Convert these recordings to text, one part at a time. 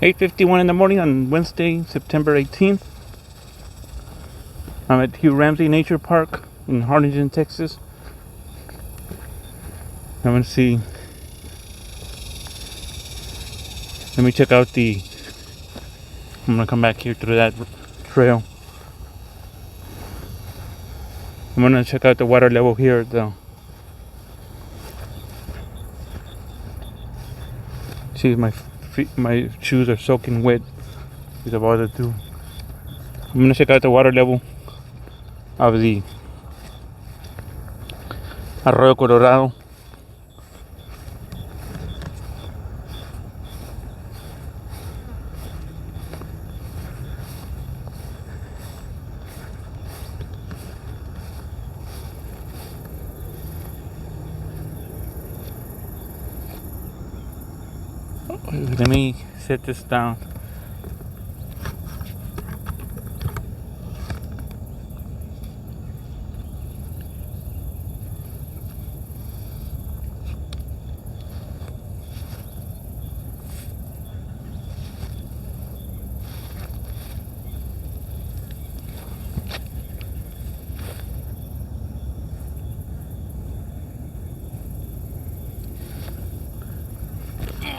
8:51 in the morning on Wednesday, September 18th. I'm at Hugh Ramsey Nature Park in Harlingen, Texas. I'm gonna see. Let me check out the. I'm gonna come back here through that trail. I'm gonna check out the water level here though. See, my feet, my shoes are soaking wet. It's about to do. I'm gonna check out the water level of the Arroyo Colorado. Let me set this down.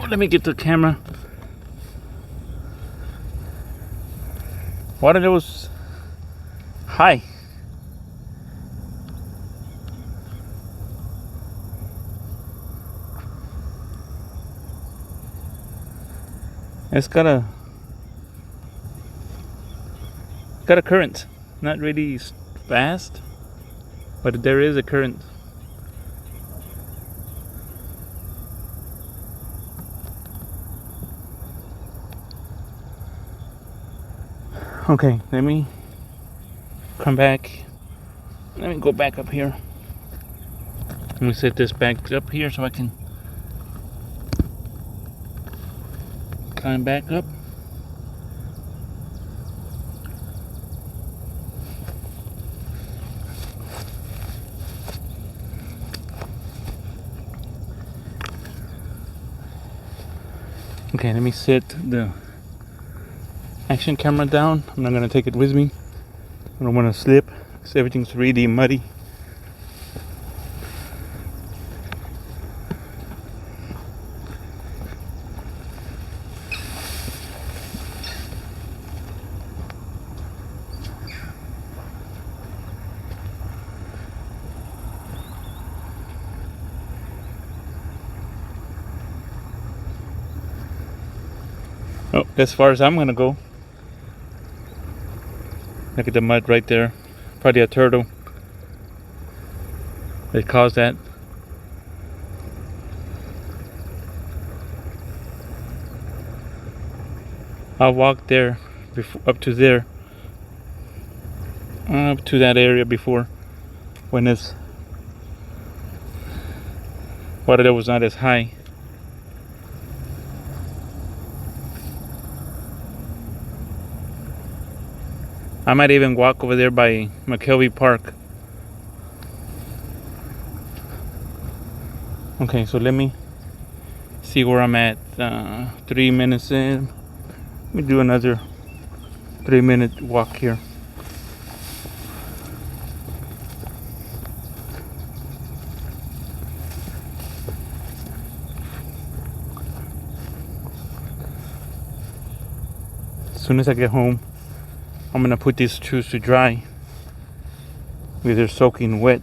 Let me get the camera. Water levels high. It's got a current. Not really fast, but there is a current. Okay, let me come back. Let me go back up here. Let me set this back up here so I can climb back up. Okay, let me set the action camera down. I'm not gonna take it with me. I don't want to slip because everything's really muddy. Oh, as far as I'm gonna go. Look at the mud right there. Probably a turtle that caused that. I'll walk there before, up to there, up to that area before, when this water level was not as high. I might even walk over there by McKelvey Park. Okay, so let me see where I'm at. 3 minutes in. Let me do another 3-minute walk here. As soon as I get home, I'm gonna put these shoes to dry because they're soaking wet.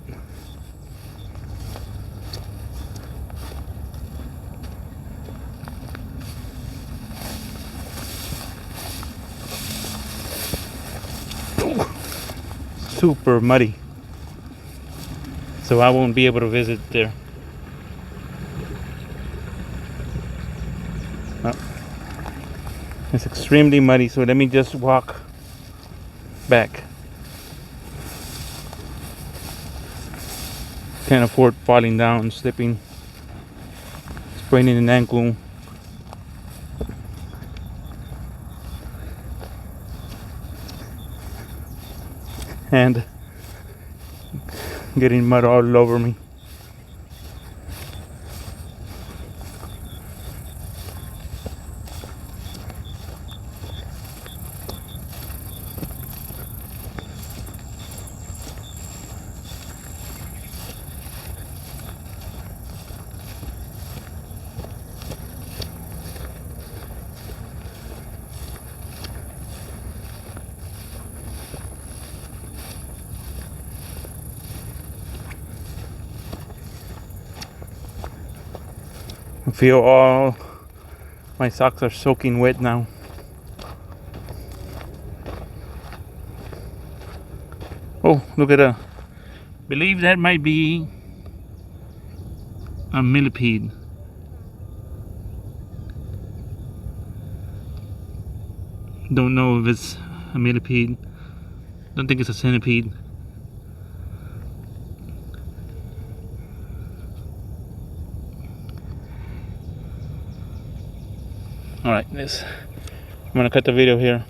Super muddy, so I won't be able to visit there. Oh. It's extremely muddy, so let me just walk back. Can't afford falling down, slipping, spraining an ankle. And getting mud all over me. feel all my socks are soaking wet now. Oh, look at that. Believe that might be a millipede. Don't know if it's a millipede. Don't think it's a centipede. Alright, I'm gonna cut the video here.